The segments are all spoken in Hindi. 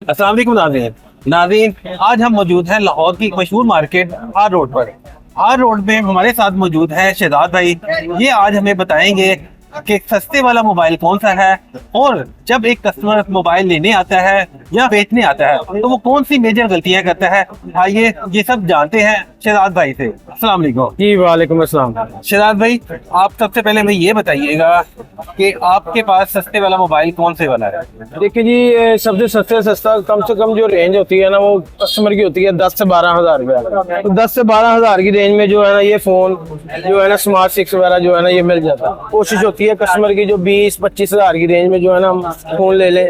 अस्सलाम वालेकुम नाज़रीन। नाज़रीन, आज हम मौजूद हैं लाहौर की एक मशहूर मार्केट आर रोड पर। आर रोड में हमारे साथ मौजूद है शहजाद भाई। ये आज हमें बताएंगे कि सस्ते वाला मोबाइल कौन सा है और जब एक कस्टमर मोबाइल लेने आता है या बेचने आता है तो वो कौन सी मेजर गलतियां करता है। आइए ये सब जानते हैं शहजाद भाई से। अस्सलाम वालेकुम। जी वालेकुम अस्सलाम। शहजाद भाई, आप सबसे पहले हमें ये बताइएगा कि आपके पास सस्ते वाला मोबाइल कौन से वाला है। देखिए जी, सबसे सस्ते सस्ता कम से कम जो रेंज होती है ना वो कस्टमर की होती है 10 से 12 हज़ार रुपया। तो 10 से 12 हज़ार की रेंज में जो है ना ये फोन जो है ना स्मार्ट 6 वगैरह जो है ना ये मिल जाता है। कोशिश होती है कस्टमर की जो 20-25 हज़ार की रेंज में जो है ना हम फोन ले ले,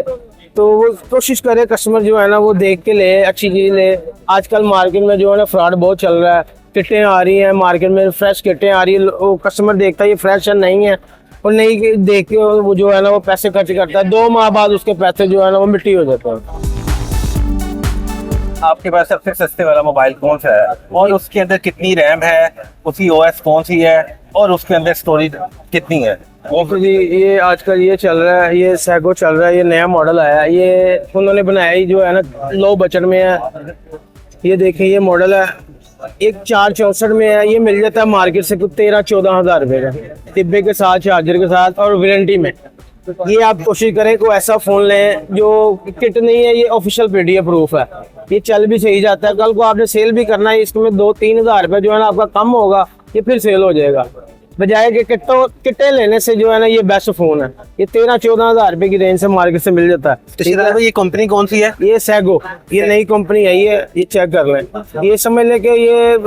तो वो कोशिश करे कस्टमर जो है ना वो देख के ले, अच्छी चीज ले। आजकल मार्केट में जो है ना फ्रॉड बहुत चल रहा है, किटें आ रही हैं मार्केट में, फ्रेश किटें आ रही है, वो कस्टमर देखता है ये फ्रेश है नहीं है और नहीं देख के वो जो है ना वो पैसे खर्च करता है। 2 माह बाद उसके पैसे जो है ना वो मिट्टी हो जाते हैं। आपके पास सबसे सस्ते वाला मोबाइल कौन सा है और उसके अंदर कितनी रैम है, उसकी ओएस कौन सी है और उसके अंदर स्टोरेज कितनी है। तो जी ये आजकल ये चल रहा है, ये सैगो चल रहा है, ये नया मॉडल आया है, ये उन्होंने बनाया ही जो है ना लो बजट में है। ये देखिए ये मॉडल है, एक 464 में है, ये मिल जाता है मार्केट से कुछ 13-14 हज़ार रुपए का, डिब्बे के साथ, चार्जर के साथ और वारंटी में। ये आप कोशिश करें कोई ऐसा फोन लें जो किट नहीं है, ये ऑफिशियल पीडीएफ प्रूफ है, ये चल भी सही जाता है। कल को आपने सेल भी करना है, इसमें 2-3 हज़ार रुपए जो है ना आपका कम होगा, ये फिर सेल हो जाएगा। बजाय कि किट्टे लेने से जो है ना ये बेस्ट फोन है। ये 13-14 हज़ार रुपए की रेंज से मार्केट से मिल जाता है। तो ये कंपनी कौन सी है? ये सैगो, ये नई कंपनी है, ये चेक कर लें। ये समझ लें कि ये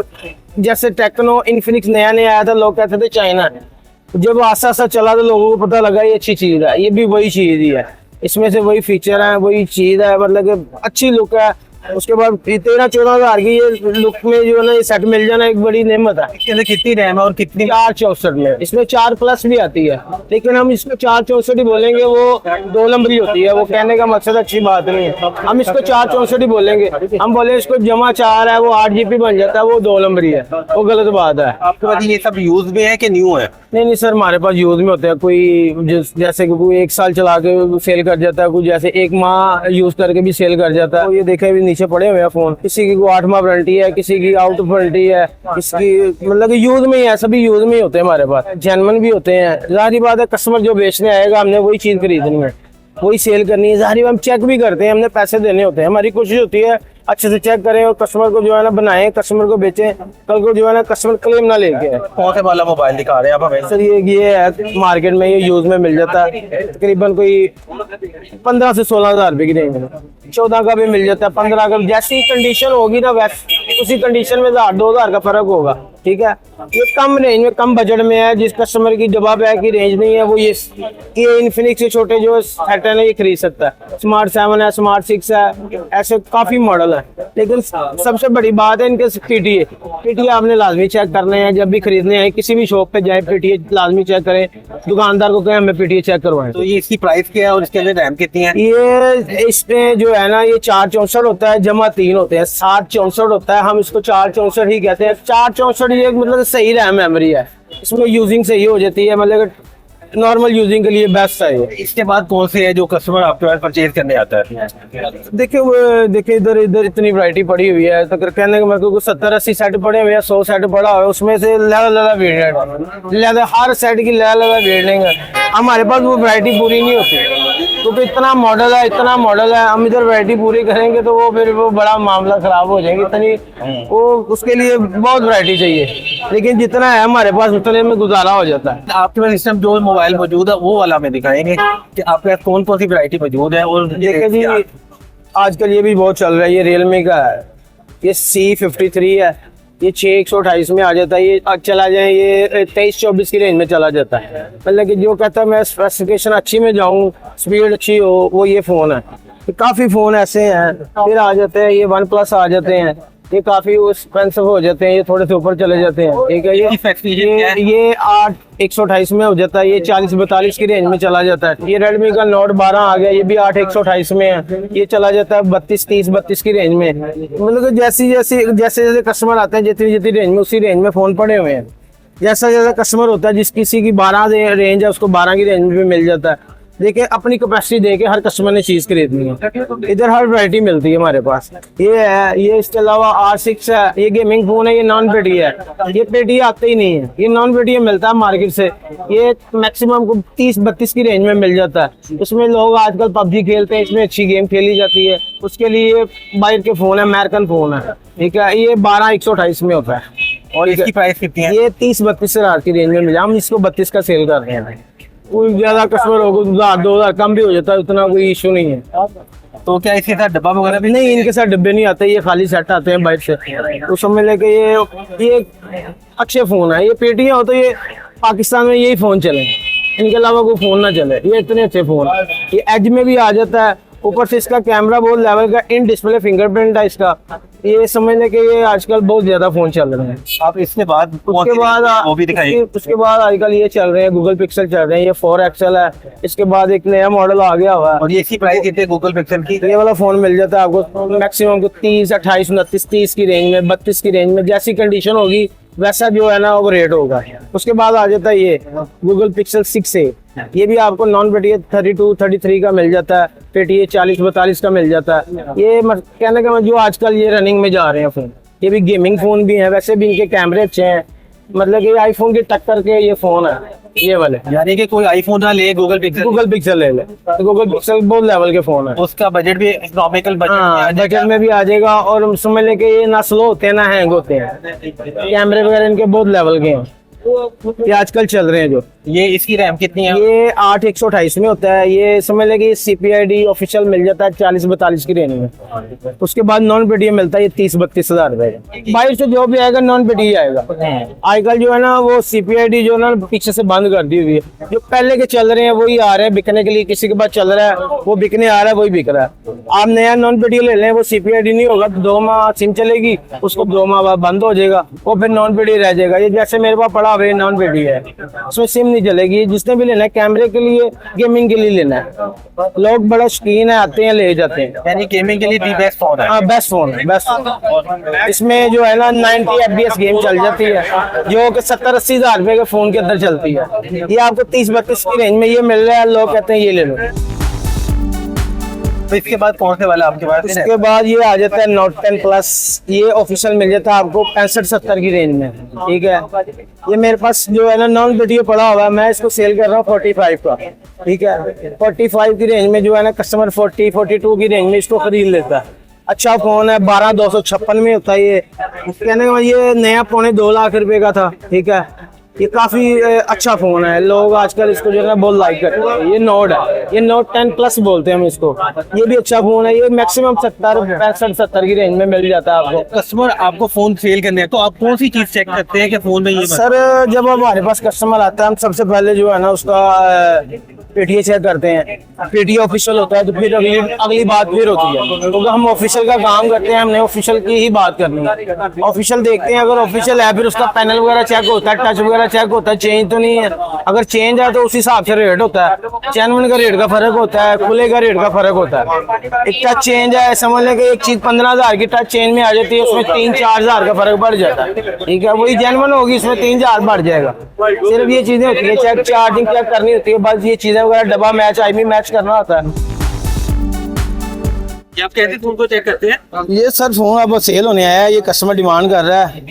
जैसे टेक्नो इन्फिनिक्स नया नया आया था, लोग कहते थे चाइना है, जब आस्ता आस्ता चला तो लोगों को पता लगा ये अच्छी चीज है। ये भी वही चीज ही है, इसमें से वही फीचर है, वही चीज है, मतलब कि अच्छी लुक है। उसके बाद 13-14 हज़ार की ये लुक में जो है ना ये सेट मिल जाना एक बड़ी नेमत है। इसके अंदर कितनी रैम है और कितनी? 464 में, इसमें 4+ भी आती है, लेकिन हम इसको 464 ही बोलेंगे, वो 2 नंबरी होती है। वो कहने का मकसद अच्छी बात नहीं है, हम इसको 464 ही बोलेंगे। हम बोले इसको जमा 4 है, वो 8 GB बन जाता है, वो 2 नंबरी है, वो गलत बात है। आपके पास ये सब यूज में है कि न्यू है? नहीं सर, हमारे पास यूज में होते हैं। कोई जैसे कि कोई 1 साल चला के सेल कर जाता है, कोई जैसे 1 माह यूज करके भी सेल कर जाता है। तो ये देखे भी नीचे पड़े हुए हैं फोन, किसी की 8 माह वारंटी है, किसी की आउट ऑफ वारंटी है, किसकी मतलब कि यूज में ही है। सभी यूज में ही होते हैं हमारे पास, जेन्युइन भी होते हैं। जाहिर बात है कस्टमर जो बेचने आएगा हमने वही चीज खरीदनी है, वही सेल करनी है। जाहिर हम चेक भी करते हैं, हमने पैसे देने होते हैं। हमारी कोशिश होती है अच्छे से चेक करें और कस्टमर को जो है ना बनाएं, कस्टमर को बेचें, कल को जो है ना कस्टमर क्लेम ना लेके आए। कौन से वाला मोबाइल दिखा रहे हैं आप हमें? सर ये है मार्केट में, ये यूज में मिल जाता है तकरीबन कोई 15 से 16 हज़ार रुपए की रेंज में। 14 का भी मिल जाता है, 15 का। जैसी कंडीशन होगी ना वैसे उसी कंडीशन में 1,000-2,000 का फर्क होगा, ठीक है। ये कम रेंज में, कम बजट में है। जिस कस्टमर की जवाब है कि रेंज नहीं है, वो ये इन्फिनिक्स के छोटे जो सेट है ना ये खरीद सकता है। स्मार्ट 7 है, स्मार्ट 6 है, ऐसे काफी मॉडल है। लेकिन सबसे बड़ी बात है इनके पीटीए आपने लाजमी चेक करने हैं। जब भी खरीदने हैं किसी भी शॉप पे जाए पीटीए लाजमी चेक करें, दुकानदार को कहें हमें पीटीए चेक करवाएं। तो ये इसकी प्राइस क्या है और इसके अंदर रैम कितनी है? ये इसमें जो है ना ये 464 होता है, जमा 3 होते हैं, 764 होता है। हम इसको 464 ही कहते हैं। 464 ये मतलब सही रैम मेमोरी है, इसमें यूजिंग सही हो जाती है, मतलब नॉर्मल यूजिंग के लिए बेस्ट है ये। इसके बाद कौन से है जो कस्टमर आपके पास परचेज करने आता है? देखिए इधर इतनी वैरायटी पड़ी हुई है, तो कहने का मतलब 70-80 सेट पड़े हुए हैं, 100 सेट पड़ा हुआ है, उसमें से लगा वेरिएंट, हर सेट की लगा वेरिएंट है। हमारे पास वो वैरायटी पूरी नहीं होती क्योंकि इतना मॉडल है। हम इधर वैरायटी पूरी करेंगे तो वो फिर वो बड़ा मामला खराब हो जाएगी। इतनी वो उसके लिए बहुत वैरायटी चाहिए, लेकिन जितना है हमारे पास उतने में गुजारा हो जाता है। आपके पास इस टाइम जो मोबाइल मौजूद है वो वाला हमें दिखाएंगे कि आपके पास कौन कौन सी वैरायटी मौजूद है। और देखिए जी आजकल ये भी बहुत चल रहा है, ये रियलमी का है, ये C53 है, ये 6/128 में आ जाता है। ये चला जाए ये 23-24 की रेंज में चला जाता है। मतलब कि जो कहता है मैं स्पेसिफिकेशन अच्छी में जाऊँ, स्पीड अच्छी हो, वो ये फोन है। काफी फोन ऐसे हैं फिर आ जाते हैं, ये OnePlus आ जाते हैं, ये काफी एक्सपेंसिव हो जाते हैं, ये थोड़े से ऊपर चले जाते हैं, ठीक है। ये 8/128 में हो जाता है, ये 40-42 की रेंज में चला जाता है। ये Redmi का Note 12 आ गया, ये भी 8/128 में है, ये चला जाता है 32-30-32 की रेंज में। मतलब जैसे कस्टमर आते हैं जितनी रेंज में, उसी रेंज में फोन पड़े हुए हैं। जैसा कस्टमर होता है, जिस किसी की 12 रेंज है उसको 12 की रेंज में भी मिल जाता है। देखिए अपनी कैपेसिटी देके हर कस्टमर ने चीज खरीदनी है। इधर हर वैरायटी मिलती है हमारे पास। ये है, ये इसके अलावा R6 है, ये गेमिंग फोन है, ये नॉन पेटी है। ये पेटी आते ही नहीं है, ये नॉन पेटी मिलता है मार्केट से। ये मैक्सिमम को 30-32 की रेंज में मिल जाता है। उसमें लोग आजकल PUBG खेलते हैं, इसमें अच्छी गेम खेली जाती है। उसके लिए बाहर के फोन है, अमेरिकन फोन है, ठीक है। ये 12,128 में होता है और इसकी प्राइस कितनी है? ये 30-32 हजार की रेंज में मिला। हम इसको 32 का सेल कर रहे हैं। कोई ज्यादा कस्टमर होगा 1000-2000 कम भी हो जाता है, उतना कोई इशू नहीं है। तो क्या इसके साथ डब्बा वगैरह भी? नहीं, इनके साथ डब्बे नहीं आते, ये खाली सेट आते हैं बाहर से। तो समझ लेके ये अच्छे फोन है। ये पेटियां हो तो ये पाकिस्तान में यही फोन चले, इनके अलावा कोई फोन ना चले। ये इतने अच्छे फोन, ये एज में भी आ जाता है। ऊपर से इसका कैमरा बहुत लेवल का, इन डिस्प्ले फिंगरप्रिंट है इसका। ये समझ लें कि ये आजकल बहुत ज्यादा फोन चल रहे हैं। आप इसके बाद उसके बाद वो भी दिखाइए। उसके बाद आजकल ये चल रहे हैं गूगल पिक्सल चल रहे हैं, ये 4 XL है। इसके बाद एक नया मॉडल आ गया हुआ है। और ये इसकी प्राइस कितनी है गूगल पिक्सल की? ये वाला फोन मिल जाता है आपको मैक्सिमम को 30, 28, 29, 30 की रेंज में, 32 की रेंज में। जैसी कंडीशन होगी वैसा जो है ना वो रेट होगा। उसके बाद आ जाता है ये गूगल पिक्सल 6a। ये भी आपको नॉन पेटी 32, 33 का मिल जाता है। पेटी 40-42 का मिल जाता है। ये कहने का जो आजकल ये रनिंग में जा रहे हैं फोन, ये भी गेमिंग फोन भी है। वैसे भी इनके कैमरे अच्छे हैं, मतलब कि आईफोन की टक्कर के ये फोन है ये वाले। यानी कि कोई आईफोन ना ले, गूगल पिक्सल ले ले। तो गूगल पिक्सल बहुत लेवल के फोन है। उसका बजट भी इकोनॉमिकल बजट में भी आ जाएगा। और समझ लें कि ये ना स्लो होते हैं ना हैंग होते हैं। कैमरे वगैरह इनके बहुत लेवल के हैं, ये आजकल चल रहे हैं जो। ये इसकी रैम कितनी है? ये 8/128 में होता है। ये समझ लें कि CPID ऑफिशियल मिल जाता है 40-42 की रेंज में। उसके बाद नॉन पेटी मिलता है ये 30-32 हजार रुपए। बाहर से जो भी आएगा नॉन पेटी आएगा। आजकल जो है ना वो CPID जो है ना पीछे से बंद कर दी हुई है। जो पहले के चल रहे हैं वही आ रहे हैं बिकने के लिए। किसी के पास चल रहा है वो बिकने आ रहा है, वही बिक रहा है। आप नया नॉन पेटी ले लें, वो CPID नहीं होगा, 2 माह सिम चलेगी, उसको 2 माह बाद बंद हो जाएगा, वो फिर नॉन पेटी रह जाएगा। ये जैसे मेरे पास पड़ा हुआ नॉन पेटी है, उसमें सिम नहीं चलेगी। जिसने भी लेना है कैमरे के लिए, गेमिंग के लिए लेना है, लोग बड़ा शौकीन है, आते हैं ले जाते हैं। यानी गेमिंग के लिए भी बेस्ट फोन है। हाँ बेस्ट फोन है, बेस्ट। इसमें जो है ना 90 FPS गेम चल जाती है, जो कि 70-80 हजार रुपए के फोन के अंदर चलती है। ये आपको 30-32 की रेंज में ये मिल रहा है। लोग कहते हैं ये ले लो। तो इसके बाद कौन से वाला आपके पास? उसके बाद ये आ जाता है Note 10 Plus। ये ऑफिशियल मिल जाता है आपको 65-70 की रेंज में, ठीक है। ये मेरे पास जो है ना नॉन वीडियो पड़ा हुआ है, मैं इसको सेल कर रहा हूँ 45 का, ठीक है। 45 की रेंज में जो है ना कस्टमर 40-42 की रेंज में इसको खरीद लेता है। अच्छा फोन है, 12,256 में होता है। ये कहने का ये नया 2.25 लाख रुपए का था, ठीक है। ये काफी अच्छा फोन है, लोग आजकल इसको जो है बहुत लाइक करते हैं। ये नोट है, ये Note 10 Plus बोलते हैं हम इसको। ये भी अच्छा फोन है। ये मैक्सिमम 65-70 की रेंज में मिल जाता है आपको। कस्टमर आपको फोन सेल करने हैं तो आप कौन सी चीज चेक करते हैं कि फोन में ये सर जब हमारे पास कस्टमर आता है, हम सबसे पहले जो है ना उसका पेटीए चेक करते हैं। पेटीए ऑफिशियल होता है तो फिर अगली बात फिर होती है, क्योंकि हम ऑफिशियल का काम करते हैं, हमने ऑफिशियल की ही बात करनी है। ऑफिशियल देखते हैं, अगर ऑफिशियल है फिर उसका पैनल वगैरह चेक होता है, टच वगैरह चेक होता है, चेंज तो नहीं है। अगर चेंज है तो उस हिसाब से रेट होता है। चैनवन का रेट का फर्क होता है, खुले का रेट का फर्क होता है। एक टच चेंज है, समझ लें कि एक चीज 15,000 की टच चेंज में आ जाती है, उसमें 3-4 हजार का फर्क बढ़ जाता है, ठीक है। वही जेन्युइन होगी, इसमें 3,000 बढ़ जाएगा। सिर्फ ये चीजें होती है, चेक चार्जिंग चेक करनी होती है, बस ये चीजें वगैरह, डब्बा मैच IMEI मैच करना होता है। ये आप कैसे फोन को चेक करते हैं? ये सर फोन अब सेल होने आया है, ये कस्टमर डिमांड कर रहा है,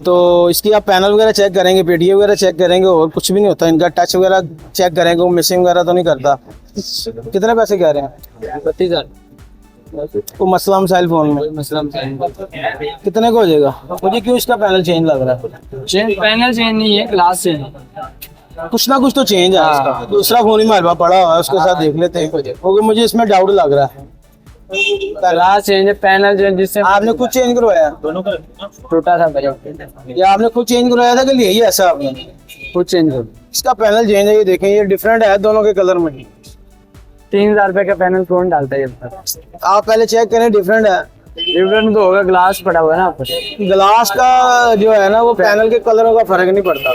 तो इसकी आप पैनल वगैरह चेक करेंगे, पेटीए वगैरह चेक करेंगे, और कुछ भी नहीं होता। इनका टच वगैरह चेक करेंगे, वो मिसिंग वगैरह तो नहीं करता। कितने पैसे कह रहे हैं? 32,000। तो मसला मसाइल फोन में मसला कितने का हो जाएगा? मुझे क्यों इसका पैनल चेंज लग रहा है? पैनल चेंज नहीं है, ग्लास चेंज। कुछ ना कुछ तो चेंज है इसका। दूसरा फोन ही हमारे पास पड़ा हुआ है, उसके साथ देख लेते हैं, क्योंकि मुझे इसमें डाउट लग रहा है। ग्लास चेंज है, पैनल चेंज। जिससे आपने खुद चेंज करवाया? दोनों का टूटा था बजट। या आपने खुद चेंज करवाया था कि लिया ही ऐसा आपने? खुद चेंज कर। इसका पैनल चेंज है, ये देखें, ये डिफरेंट है दोनों के कलर में। 3,000 रुपए का पैनल कौन डालता है? आप पहले चेक करें, डिफरेंट है। डिफरेंट तो होगा, ग्लास पड़ा हुआ है ना। ग्लास का जो है ना वो पैनल के कलरों का फर्क नहीं पड़ता।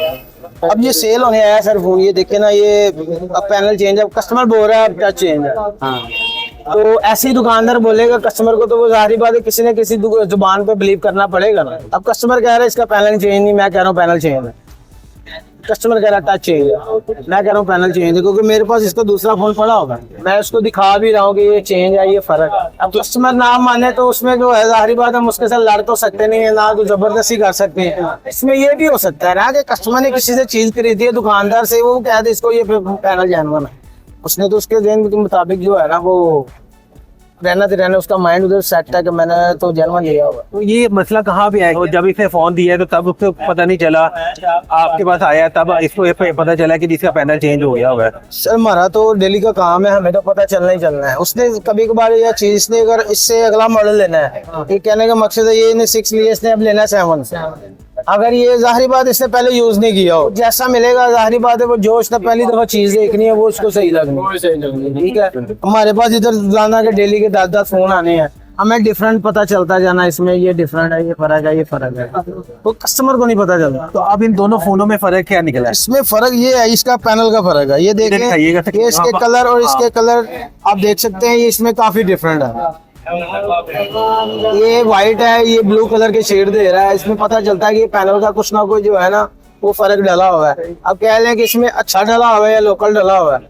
अब ये सेल होने आया सर फोन, ये देखे ना, ये अब पैनल चेंज है, कस्टमर बोल रहा है अब टच चेंज है। हाँ, तो ऐसे ही दुकानदार बोलेगा कस्टमर को, तो वो जाहिर बात है किसी न किसी जुबान पे बिलीव करना पड़ेगा ना। अब कस्टमर कह रहा है इसका पैनल चेंज नहीं, मैं कह रहा हूँ पैनल चेंज है। कस्टमर कह रहा टच चेंज, मैं कह रहा हूँ पैनल चेंज है, क्योंकि मेरे पास इसका दूसरा फोन पड़ा होगा, मैं उसको दिखा भी रहा हूँ कि ये चेंज है, ये फर्क है। अब कस्टमर ना माने तो उसमें जो है जाहिर बात हम उसके साथ लड़ तो सकते नहीं है, ना तो जबरदस्ती कर सकते हैं। इसमें ये भी हो सकता है ना कि कस्टमर ने किसी से चीज खरीदी है दुकानदार से, वो कह दे इसको ये पैनल जेन्युइन है, उसने तो उसके जेन के मुताबिक जो है ना वो रहना उसका माइंड उधर सेट है कि मैंने तो जेन्युइन लिया होगा। तो ये मसला कहाँ पे आया? जब इसने फोन दिया तो तब उसको पता नहीं चला, आपके पास आया तब इसको ये पता चला कि जिसका पैनल चेंज हो गया होगा। सर हमारा तो डेली का काम है, हमें तो पता चलना ही चलना है। उसने कभी कभार या चीज इसने अगर इससे अगला मॉडल लेना है, ये कहने का मकसद है ये 6 लिया इसने, अब लेना है 7 से। अगर ये जाहिर बात इसने पहले यूज नहीं किया हो, जैसा मिलेगा जाहिर बात है वो जो उसने पहली दफा चीज देखनी है वो उसको सही लगनी, ठीक है। हमारे पास इधर रोजाना के डेली के 10-10 फोन आने हैं, हमें डिफरेंट पता चलता जाना, इसमें ये डिफरेंट है, ये फर्क है, ये फर्क है, तो कस्टमर को नहीं पता चलता। तो अब इन दोनों फोनों में फर्क क्या निकला है? इसमें फर्क ये है, इसका पैनल का फर्क है, ये देखें, ये इसके कलर और इसके कलर आप देख सकते हैं, ये इसमें काफी डिफरेंट है। ये व्हाइट है, ये ब्लू कलर के शेड दे रहा है, इसमें पता चलता है कि ये पैनल का कुछ ना कुछ जो है ना वो फर्क डला हुआ है। अब कह लें कि इसमें अच्छा डला हुआ है या लोकल डला हुआ है,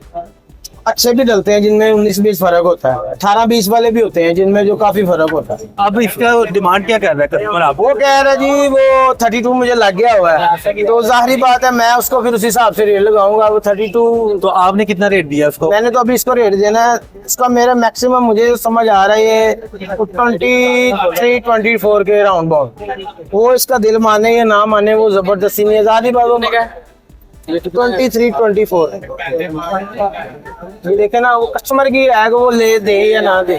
अच्छे भी डलते हैं जिनमें 19-20 फर्क होता है, 18-20 वाले भी होते हैं जिनमें जो काफी फर्क होता है। अब इसका डिमांड क्या कर रहा है कस्टमर? आप वो कह रहा है जी वो 32 मुझे लग गया हुआ है, तो जाहिर बात है मैं उसको फिर उसी हिसाब से रेट लगाऊंगा। वो 32 तो आपने कितना रेट दिया उसको? मैंने तो अभी इसको रेट देना है, इसका मेरा मैक्सिमम मुझे समझ आ रहा है ये 23-24 के राउंड बाउंड। वो इसका दिल माने या ना माने वो जबरदस्ती नहीं है, जाहिर बात है 23-24। ये देखे ना वो कस्टमर की राय को वो ले दे या ना दे।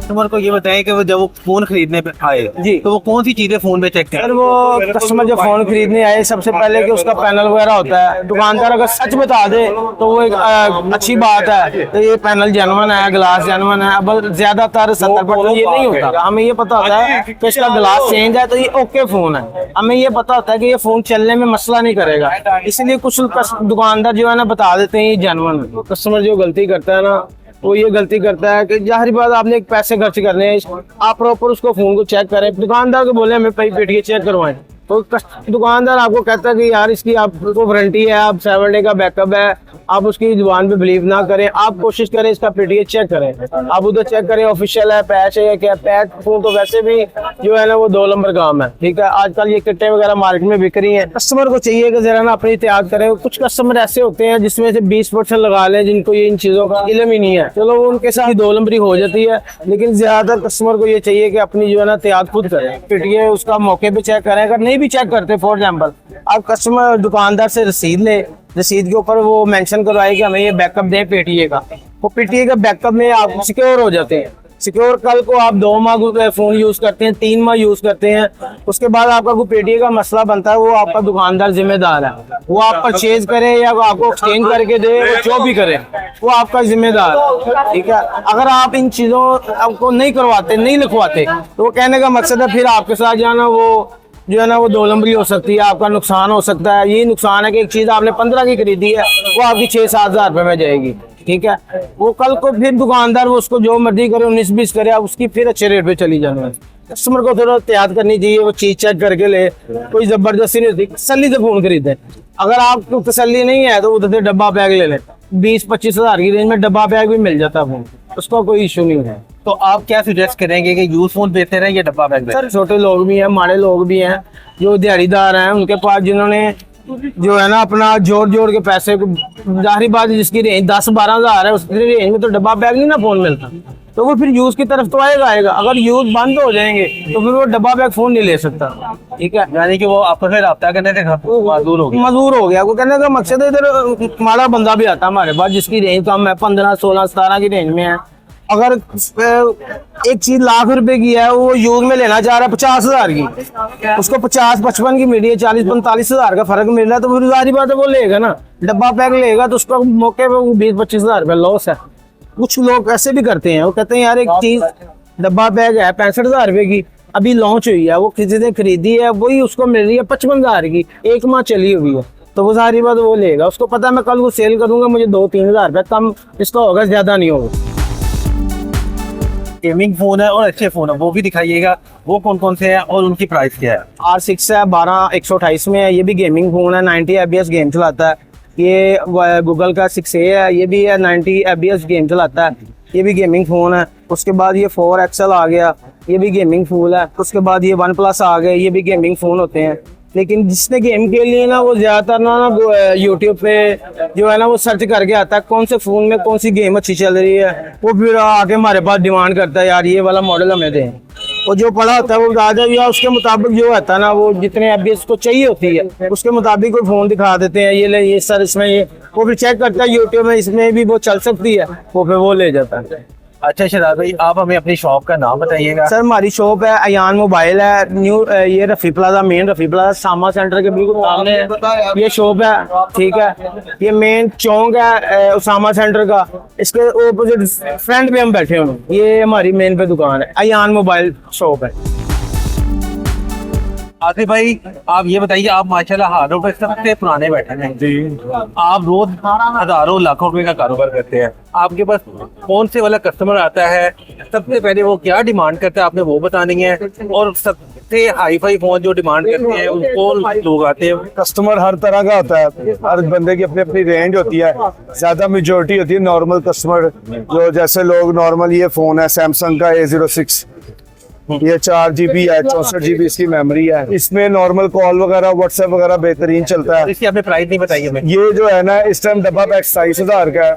कस्टमर को ये बताएं कि वो जब वो फोन खरीदने पे आए जी, तो वो कौन सी चीजें फोन पे चेक सर करें? वो कस्टमर जब फोन खरीदने आए सबसे पहले कि उसका पैनल वगैरह होता है, दुकानदार अगर सच बता दे तो वो एक अच्छी बात है, तो ये पैनल जेन्युइन है, ग्लास जेन्युइन है। अब ज्यादातर 70% ये नहीं होता, हमें ये पता होता है कि इसका ग्लास चेंज है तो ये ओके फोन है, हमें ये पता होता है कि ये फोन चलने में मसला नहीं करेगा, इसलिए कुछ दुकानदार जो है ना बता देते हैं ये जेन्युइन है। कस्टमर जो गलती करता है ना वो ये गलती करता है कि जाहिर बात आपने एक पैसे खर्च करने हैं, आप प्रॉपर उसको फोन को चेक करें, दुकानदार को बोले हमें पेटिए चेक करवाएं, तो दुकानदार आपको कहता है कि यार इसकी आपको वारंटी है, आप 7 डे का बैकअप है, आप उसकी जुबान पे बिलीव ना करें, आप कोशिश करें इसका पेटिए चेक करें, आप उधर चेक करें ऑफिशियल है, पैच है क्या। पैच फोन तो वैसे भी जो है ना वो 2 नंबर काम है, ठीक है। आजकल ये किट्टे वगैरह मार्केट में बिक रही है, कस्टमर को चाहिए कि जरा ना अपनी एहतियात करें। कुछ कस्टमर ऐसे होते हैं जिसमें से 20% लगा लें जिनको ये इन चीजों का इल्म ही नहीं है, चलो वो उनके साथ 2 नंबरी हो जाती है, लेकिन ज्यादातर कस्टमर को ये चाहिए कि अपनी जो है ना एहतियात खुद करें, पेटिए उसका मौके पे चेक करें। अगर नहीं भी चेक करते, फॉर एग्जाम्पल आप कस्टमर दुकानदार से रसीद ले, रसीद के ऊपर वो मेंशन करवाए कि हमें ये बैकअप दे पेटीए का, वो पेटीए का बैकअप में आप सिक्योर हो जाते हैं। सिक्योर कल को आप 2 माह फोन यूज करते हैं, 3 माह यूज करते हैं, उसके बाद आपका कोई पेटीए का मसला बनता है, वो आपका दुकानदार जिम्मेदार है, वो आप परचेज करे या वो आपको एक्सचेंज करके दे, वो जो भी करे वो आपका जिम्मेदार है, ठीक है। अगर आप इन चीजों आपको नहीं करवाते, नहीं लिखवाते, तो वो कहने का मकसद है फिर आपके साथ जाना वो जो है ना वो 2 नंबरी हो सकती है, आपका नुकसान हो सकता है। ये नुकसान है कि एक चीज आपने 15 की खरीदी है वो आपकी 6-7 हजार रुपए में जाएगी, ठीक है। वो कल को फिर दुकानदार वो उसको जो मर्जी करे, 19-20 करे, आप उसकी फिर अच्छे रेट पे चली जाना है। कस्टमर को थोड़ा एहतियात करनी चाहिए, वो चीज चेक करके ले, कोई जबरदस्ती नहीं होती, तसल्ली से फोन खरीदे। अगर आपको तसल्ली नहीं है तो उधर से डब्बा बैग ले लें, 20-25 हजार की रेंज में डब्बा बैग भी मिल जाता है फोन, उसका कोई इशू नहीं है। तो आप क्या सजेस्ट करेंगे कि यूज फोन बेहतर है या डब्बा बैग बेहतर? सर छोटे लोग भी हैं, माड़े लोग भी हैं, जो दिहाड़ीदार हैं, उनके पास जिन्होंने जो है ना अपना जोड़ के पैसे, जाहिर बात जिसकी रेंज 10-12 हजार है उसकी रेंज में तो डब्बा बैग नहीं ना फोन मिलता, तो वो फिर यूज की तरफ तो आएगा। अगर यूज बंद हो जाएंगे तो फिर वो डब्बा बैग फोन नहीं ले सकता, ठीक है। यानी कि वो आपको फिर रब्ता करने से मजबूर हो गया। वो कहने का मकसद है इधर माड़ा बंदा भी आता है हमारे पास जिसकी रेंज कम है, 15, 16, 17 की रेंज में है। अगर एक चीज लाख रुपए की है, वो यूज में लेना चाह रहा है 50 हजार की, उसको 50-55 की मिली है, 40-45 हजार का फर्क मिल रहा है, तो फिर सारी बात है वो लेगा ना, डब्बा पैक लेगा तो उसका मौके पे 20-25 हजार रुपया लॉस है। कुछ लोग ऐसे भी करते हैं, वो कहते हैं यार एक चीज डब्बा बैग है 65 हजार रुपए की, अभी लॉन्च हुई है, वो किसी ने खरीदी है, वही उसको मिल रही है 55 हजार की, 1 माह चली हुई है, तो वो सारी बात वो लेगा। उसको पता है मैं कल को सेल करूंगा, मुझे 2-3 हजार रुपया कम इसका होगा, ज्यादा नहीं होगा। गेमिंग फोन है और अच्छे फोन है, वो भी दिखाइएगा। वो कौन कौन से हैं और उनकी प्राइस क्या है? R6 है, 12/128 में है, ये भी गेमिंग फोन है, 90 FPS गेम चलाता है। ये गूगल का 6A है, ये भी है 90 FPS गेम चलाता है, ये भी गेमिंग फोन है। उसके बाद ये 4XL आ गया, ये भी गेमिंग फोन है। उसके बाद ये OnePlus आ गए, ये भी गेमिंग फोन होते हैं। लेकिन जिसने गेम के लिए ना वो ज्यादातर ना यूट्यूब पे जो है ना वो सर्च करके आता है कौन से फोन में कौन सी गेम अच्छी चल रही है, वो फिर आके हमारे पास डिमांड करता है यार ये वाला मॉडल हमें दें। और जो पड़ा होता है वो बता दे या उसके मुताबिक जो होता है ना वो जितने FPS को चाहिए होती है उसके मुताबिक कोई फोन दिखा देते हैं, ये ले ये सर इसमें ये, वो फिर चेक करता है यूट्यूब में इसमें भी वो चल सकती है, वो फिर वो ले जाता है। अच्छा शहजाद भाई, आप हमें अपनी शॉप का नाम बताइएगा। सर हमारी शॉप है अयान मोबाइल है, न्यू ये Rafi plaza, main Rafi plaza सामा सेंटर के बिल्कुल सामने है ये शॉप है, ठीक है। ये मेन चौक है उसामा सेंटर का, इसके ऑपोजिट फ्रंट पे हम बैठे हुए हैं, ये हमारी मेन पे दुकान है, अयान मोबाइल शॉप है। आसिफ भाई, आप ये बताइए, आप माशाल्लाह हार्डवेयर पे सबसे पुराने बैठे हैं जी, आप रोज हजारों लाखों रुपए का कारोबार करते हैं, आपके पास कौन से वाला कस्टमर आता है, सबसे पहले वो क्या डिमांड करता है आपने वो बतानी है, और सबसे हाई फाई फोन जो डिमांड करते हैं उनको लोग आते हैं। कस्टमर हर तरह का होता है, हर बंदे की अपनी अपनी रेंज होती है। ज्यादा मेजोरिटी होती है नॉर्मल कस्टमर, जो जैसे लोग नॉर्मल, ये फोन है सैमसंग का A06, ये 4GB है, 64GB इसकी मेमोरी है, इसमें नॉर्मल कॉल वगैरह व्हाट्सएप वगैरह बेहतरीन चलता है। इसकी आपने प्राइस नहीं बताई हमें। ये जो है ना इस टाइम डब्बा पैक 27,000 का है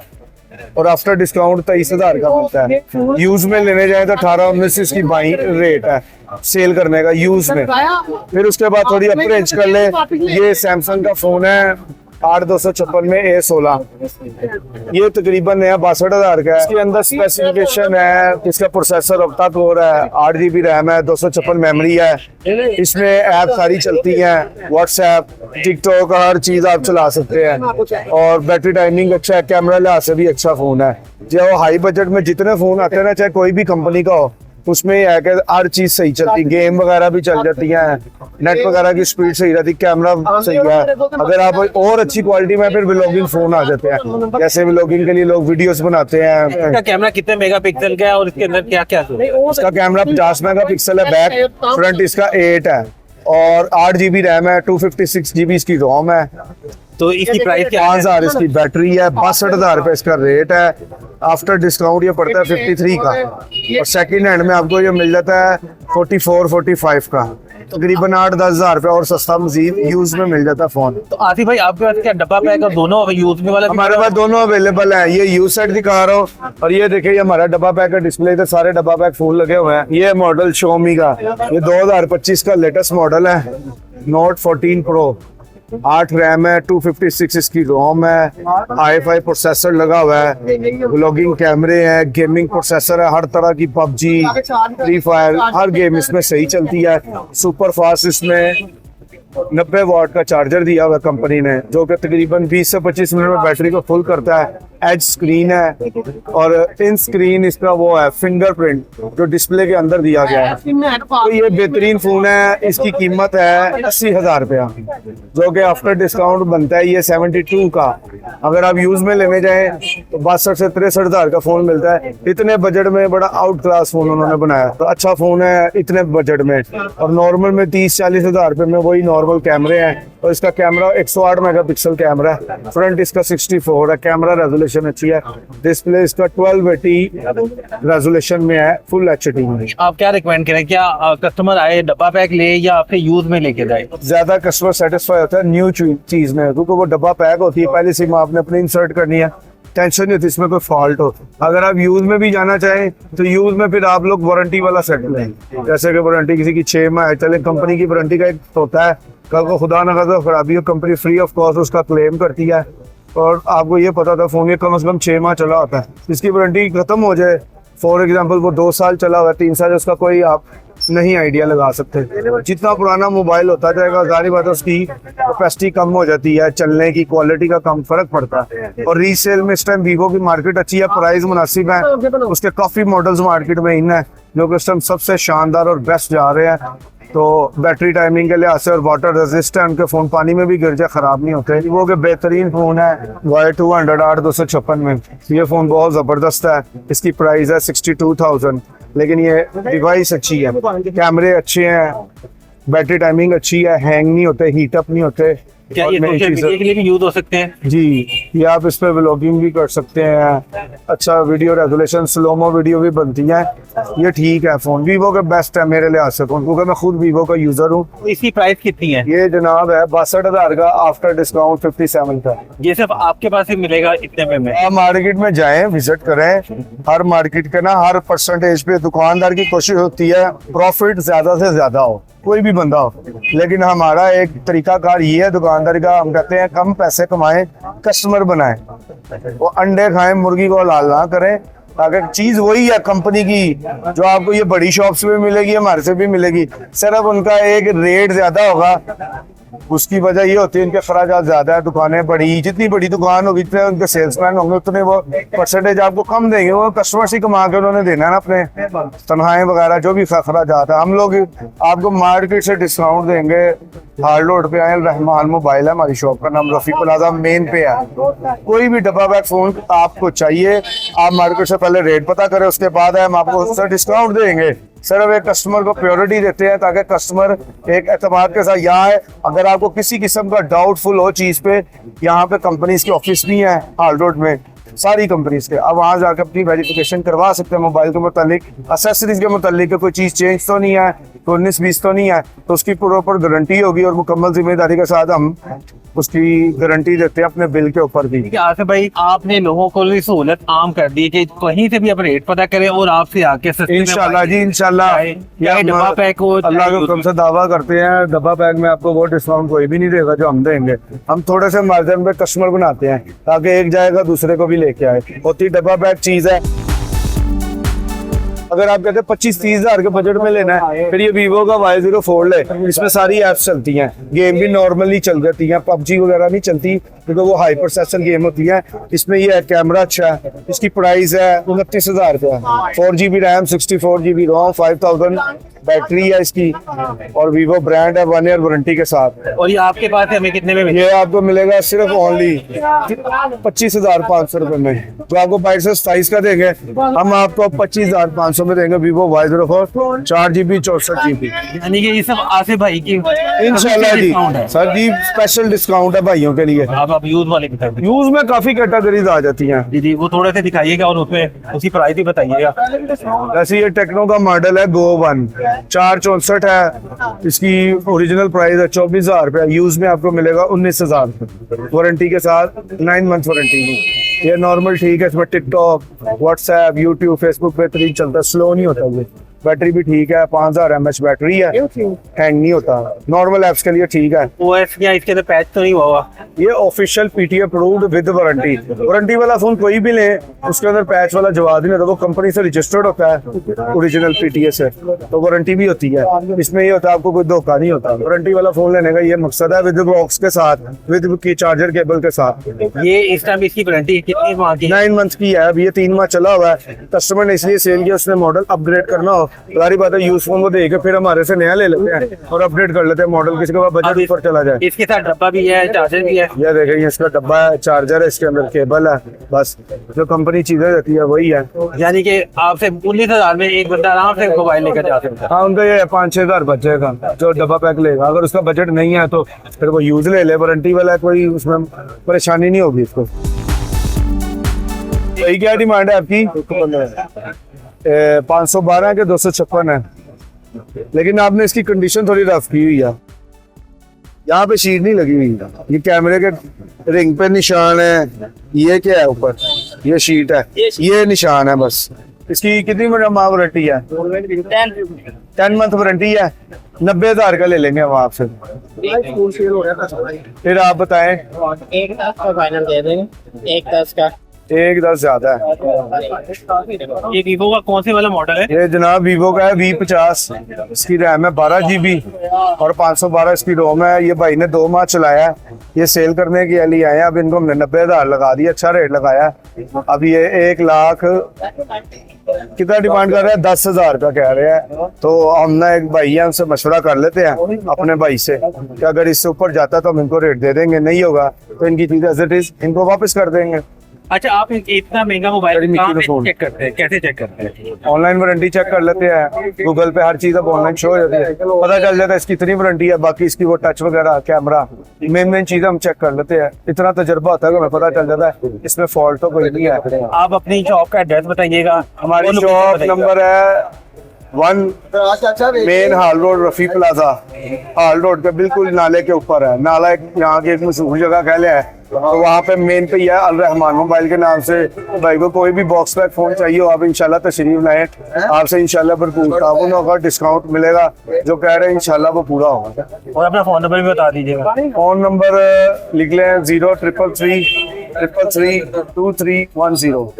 और आफ्टर डिस्काउंट 23,000 का मिलता है। यूज में लेने जाए तो 18-19 इसकी बाई रेट है सेल करने का यूज में। फिर उसके बाद थोड़ी अप रेंज कर ले, ये सैमसंग का फोन है 8256 में A16, ये तकरीबन नया 62,000 का है। इसके अंदर स्पेसिफिकेशन है, इसका प्रोसेसर ऑक्टा कोर है, 8GB रैम है, 256 मेमोरी है, इसमें ऐप सारी चलती हैं, व्हाट्सएप, टिकटॉक, हर चीज आप चला सकते हैं। और बैटरी टाइमिंग अच्छा है, कैमरा लिहाज से भी अच्छा फोन है। जो हाई बजट में जितने फोन आते हैं ना, चाहे कोई भी कंपनी का हो, उसमें यह है कि हर चीज सही चलती, गेम वगैरह भी चल जाती है, नेट वगैरह की स्पीड सही रहती, कैमरा सही है। अगर आप और अच्छी क्वालिटी में फिर व्लॉगिंग फोन आ जाते हैं, जैसे व्लॉगिंग के लिए लोग वीडियोस बनाते हैं। इसका कैमरा कितने मेगापिक्सल का है और इसके अंदर क्या क्या है? इसका कैमरा 50 मेगापिक्सल है, बैक फ्रंट इसका 8 है और 8GB रैम है, 256GB इसकी रोम है। तो इसकी प्राइस क्या है? 5,000 इसकी बैटरी है, 62,000 रुपए इसका रेट है। आफ्टर डिस्काउंट ये पड़ता है 53 का, और सेकंड हैंड में आपको ये मिल जाता है 44-45 का, तकरीबन 8-10 हजार रुपए और सस्ता मजीद यूज में मिल जाता है फोन। तो आसिफ भाई, आपके पास क्या डब्बा पैक और दोनों यूज में वाला? हमारे पास दोनों अवेलेबल है। ये यूज सेट दिखा रहा हूँ, और ये देखिए ये हमारा डब्बा पैक का डिस्प्ले, तो सारे डब्बा पैक फूल लगे हुए हैं। ये मॉडल Xiaomi का, ये 2025 का लेटेस्ट मॉडल है, Note 14 Pro, 8 रैम है, 256 इसकी रोम है, i5 प्रोसेसर लगा हुआ है, व्लॉगिंग कैमरे हैं, गेमिंग प्रोसेसर है, हर तरह की PUBG, फ्री फायर, हर गेम इसमें सही चलती है। सुपर फास्ट इसमें 90 वाट का चार्जर दिया हुआ कंपनी ने, जो कि तकरीबन 20 से 25 मिनट में बैटरी को फुल करता है। एज स्क्रीन है, और इन स्क्रीन इसका वो है फिंगरप्रिंट जो डिस्प्ले के अंदर दिया गया है। तो ये बेहतरीन फोन है, इसकी कीमत है 80,000 रुपया, जो कि आफ्टर डिस्काउंट बनता है ये 72 का। अगर आप यूज में लेने जाएं तो 62 से 63,000 का फोन मिलता है। इतने बजट में बड़ा आउट क्लास फोन उन्होंने बनाया, तो अच्छा फोन है इतने बजट में। और नॉर्मल में 30-40 हजार रुपए में वही नॉर्मल कैमरे हैं, और इसका कैमरा 108 मेगापिक्सल कैमरा है, फ्रंट इसका 64 है, कैमरा रेजोल्यूशन अच्छी है, डिस्प्ले इसका 1280 रेजोल्यूशन में है, फुल HD में। आप क्या रिकमेंड करें, क्या कस्टमर आए डब्बा पैक ले या आपसे यूज में लेके जाए? ज्यादा कस्टमर सेटिस्फाई होता है न्यू चीज में, क्योंकि वो डब्बा पैक होती है, पहले सिम आपने अपनी इंसर्ट करनी है, टेंशन नहीं होती इसमें कोई फॉल्ट हो। अगर आप यूज में भी जाना चाहें तो यूज में फिर आप लोग वारंटी वाला सेट लें, जैसे कि वारंटी किसी की 6 माह चले, कंपनी की वारंटी का एक होता है, कल को खुदा ना खासा खराबी हो, कंपनी फ्री ऑफ कॉस्ट उसका क्लेम करती है। और आपको ये पता था फोन ये कम से कम 6 माह चला होता है, इसकी वारंटी खत्म हो जाए, फॉर एग्जाम्पल वो 2 साल चला हुआ है, 3 साल, उसका कोई आप नहीं आइडिया लगा सकते। जितना पुराना मोबाइल होता जाएगा जाहिर बात है उसकी कैपेसिटी कम हो जाती है, चलने की क्वालिटी का कम फर्क पड़ता है। और रीसेल में इस टाइम वीवो की मार्केट अच्छी है, प्राइस मुनासिब है, उसके काफी मॉडल्स मार्केट में इन है जो कि इस टाइम सबसे शानदार और बेस्ट जा रहे हैं। तो बैटरी टाइमिंग के लिहाज से और वाटर रेजिस्टेंट, उनके फोन पानी में भी गिर जाए खराब नहीं होते। वो के बेहतरीन फोन है Y200 8256 में, ये फोन बहुत जबरदस्त है। इसकी प्राइस है 62,000, लेकिन ये डिवाइस अच्छी है, कैमरे अच्छे हैं, बैटरी टाइमिंग अच्छी है, हैंग नहीं होते, हीट अप नहीं होते। क्या और ये नई सोशल चीज़ है। मीडिया के लिए भी यूज हो सकते हैं? जी, ये आप इस पे व्लॉगिंग भी कर सकते हैं, अच्छा वीडियो रेजोल्यूशन स्लोमो वीडियो भी बनती है। ये ठीक है फोन, वीवो का बेस्ट है मेरे लिहाज से फोन, क्योंकि मैं खुद वीवो का यूजर हूँ। इसकी प्राइस कितनी है? ये जनाब है 62,000 का, आफ्टर डिस्काउंट 57 का। ये सब आपके पास ही मिलेगा इतने में? आप मार्केट में जाएं, विजिट करें, हर मार्केट का ना हर परसेंटेज पे दुकानदार की कोशिश होती है प्रॉफिट ज्यादा से ज्यादा हो, कोई भी बंदा हो, लेकिन हमारा एक तरीकाकार ये है दुकानदारी का, हम कहते हैं कम पैसे कमाएं, कस्टमर बनाएं, वो अंडे खाएं, मुर्गी को हलाल ना करें, ताकि चीज वही है कंपनी की जो आपको ये बड़ी शॉप से भी मिलेगी, हमारे से भी मिलेगी, सिर्फ उनका एक रेट ज्यादा होगा। उसकी वजह ये होती है इनके खराजात ज्यादा है, दुकानें बड़ी, जितनी बड़ी दुकान होगी इतने उनके सेल्समैन होंगे, उतने वो परसेंटेज आपको कम देंगे, वो कस्टमर से कमा के उन्होंने देना है ना, अपने तनख्वाहें वगैरह जो भी खराजात है। हम लोग आपको मार्केट से डिस्काउंट देंगे। हार्ड रोड पे आए, रहमान मोबाइल है हमारी शॉप का नाम, रफी प्लाजा मेन पे है। कोई भी डब्बा बैग फोन आपको चाहिए, आप मार्केट से पहले रेट पता करें, उसके बाद हम आपको उससे डिस्काउंट देंगे। सिर्फ एक कस्टमर को प्रायोरिटी देते हैं ताकि कस्टमर एक एतमाद के साथ यहाँ है। अगर आपको किसी किस्म का डाउटफुल हो चीज पे, यहाँ पे कंपनीज के ऑफिस भी हैं हाल रोड में, सारी कंपनीज के, आप वहाँ जाकर अपनी वेरिफिकेशन करवा सकते हैं मोबाइल के मुतालिक, एक्सेसरीज के मुतालिक, कोई चीज चेंज तो नहीं है, तो 19-20 तो नहीं है, तो उसकी प्रॉपर गारंटी होगी और मुकम्मल जिम्मेदारी के साथ हम उसकी गारंटी देते हैं अपने बिल के ऊपर भी। ठीक है आसिफ भाई, आपने लोगों को भी सहूलत आम कर दी कि कहीं से भी आप रेट पता करें और आपसे आके सस्ते में इंशाल्लाह जी, इंशाल्लाह चाहे डब्बा पैक हो, अल्लाह के हुक्म से दावा करते हैं, डब्बा पैक में आपको वो डिस्काउंट कोई भी नहीं देगा जो हम देंगे। हम थोड़े से मार्जिन पे कस्टमर बनाते हैं ताकि एक जाएगा दूसरे को भी लेके आए, होती डब्बा पैक चीज है। अगर आप कहते हैं 25-30 हजार के बजट में लेना है, फिर ये वीवो का Y0 फोल्ड है, इसमें सारी ऐप्स चलती हैं, गेम भी नॉर्मली चल जाती हैं, पबजी वगैरह नहीं चलती क्योंकि वो हाई प्रोसेसर गेम होती है। इसमें ये है कैमरा अच्छा है, इसकी प्राइस है 29,000 का, 4GB रैम, 64GB रोम, 5000 बैटरी है इसकी, और वीवो ब्रांड है, 1 ईयर वारंटी के साथ। और ये आपके पास हमें कितने में ये आपको मिलेगा सिर्फ ओनली 25,500 रुपए में, तो आपको 2227 का देंगे, हम आपको 25,500 में देंगे वीवो Y0 4 4GB 64GB। यानी कि ये सब आसिफ भाई की इंशाल्लाह जी डिस्काउंट है। सर जी, स्पेशल डिस्काउंट है भाइयों के लिए। आप यूज वाले की तरफ यूज में काफी कैटेगरीज आ जाती हैं, जी जी, वो थोड़े से दिखाइएगा और उसमें उसकी प्राइस भी बताइएगा। जैसे ये टेक्नो का मॉडल है Go 1 464 है, इसकी ओरिजिनल प्राइस है 24,000 रुपया, यूज में आपको मिलेगा 19,000 वारंटी के साथ, 9 मंथ वारंटी में। ये नॉर्मल ठीक है, इसमें टिकटॉक, व्हाट्सएप, यूट्यूब, फेसबुक बेहतरीन चलता है, स्लो नहीं होता ये, बैटरी भी ठीक है, 5000 mAh बैटरी है, हैंग नहीं होता, नॉर्मल एप्स के लिए ठीक है। ओएस या इसके अंदर पैच तो नहीं हुआ हुआ? ये official PTA approved with warranty, warranty वाला फोन कोई भी ले उसके अंदर पैच वाला जवाब नहीं होता, वो कंपनी से रजिस्टर्ड होता है ओरिजिनल PTA से, तो वारंटी भी होती है। इसमें ये होता है आपको कोई धोखा नहीं होता। वारंटी वाला फोन लेने का ये मकसद है, विद बॉक्स के साथ, विद की चार्जर केबल के साथ। ये इस टाइम इसकी वारंटी कितनी माह की? 9 मंथ की है, अब ये 3 माह चला हुआ है, कस्टमर ने इसलिए सेल किया, उसने मॉडल अपग्रेड करना हो, सारी बात है, यूज फोन को देके फिर हमारे से नया ले लेते हैं और अपडेट कर लेते हैं मॉडल, किसी का बजट ऊपर चला जाए। इसके साथ डब्बा भी है, चार्जर भी है। ये देखें, ये इसका डब्बा है, चार्जर है, इसके अंदर केबल है, बस जो कंपनी चीजें रहती है वही है। यानी कि आपसे 19,000 में एक बंदा आराम से मोबाइल लेकर जा सकता है। हाँ, उनका ये 5-6 हजार बचेगा जो डब्बा पैक लेगा। अगर उसका बजट नहीं है तो फिर वो यूज ले ले, वारंटी वाला है, कोई उसमें परेशानी नहीं होगी इसको। यही क्या डिमांड है आपकी? 512 के 256 है, लेकिन आपने इसकी कंडीशन थोड़ी रफ की हुई है, यहाँ पे शीट नहीं लगी हुई, ये कैमरे के रिंग पे निशान है, ये क्या है ऊपर, ये शीट है, ये निशान है बस। इसकी कितनी माह वारंटी है? 10 मंथ वारंटी है, 90,000 का ले लेंगे हम आपसे। फिर आप बताएं। 1,10 का फाइनल दे देंगे, 1,10 का। 1,10 ज्यादा है। ये वीवो का कौन से वाला मॉडल है? ये जनाब वीवो का है V50, इसकी रैम है 12GB और 512 इसकी रोम है। ये भाई ने 2 माह चलाया है, ये सेल करने के लिए आए हैं। अब इनको हमने 90,000 लगा दिया, अच्छा रेट लगाया है। अब ये 1 लाख कितना डिमांड कर रहे हैं? 10,000 का कह रहे हैं। तो हम ना एक भाई है, उनसे मशवरा कर लेते हैं अपने भाई से कि अगर इससे ऊपर जाता तो हम इनको रेट दे देंगे, नहीं होगा तो इनकी चीज एज इट इज इनको वापस कर देंगे। अच्छा, आप इतना महंगा मोबाइल बड़ी कहाँ मिट्टी पे का फोन। चेक करते हैं, कैसे चेक करते हैं? ऑनलाइन वारंटी चेक कर लेते हैं, गूगल पे हर चीज अब ऑनलाइन शो हो जाती है, पता चल जाता है इसकी इतनी वारंटी है, बाकी इसकी वो टच वगैरह कैमरा मेन चीजें हम चेक कर लेते हैं। इतना तजर्बा होता है कि हमें पता चल जाता है इसमें फॉल्ट तो कोई नहीं है। आप अपनी शॉप का एड्रेस बताइएगा। हमारी और शॉप location बताइएगा। नंबर है 1 मेन हाल रोड रफी प्लाजा, हाल रोड के बिल्कुल नाले के ऊपर है। नाला एक यहाँ की एक मशहूर जगह कह लिया है, तो वहाँ पे मेन पे ही है अल रहमान मोबाइल के नाम से। भाई को कोई भी बॉक्स पैक फोन चाहिए हो, आप इंशाल्लाह तशरीफ लाएं, आपसे इंशाल्लाह भरपूर ताउन होगा, डिस्काउंट मिलेगा, जो कह रहे हैं इंशाल्लाह वो पूरा होगा। और अपना फोन नंबर भी बता दीजिएगा। फोन नंबर लिख लें 0333332310।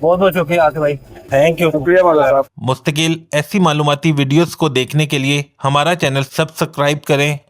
बहुत बहुत शुक्रिया आसिफ भाई, थैंक यू। शुक्रिया मौला साहब। मुस्तकिल ऐसी मालूमाती वीडियोस को देखने के लिए हमारा चैनल सब्सक्राइब करें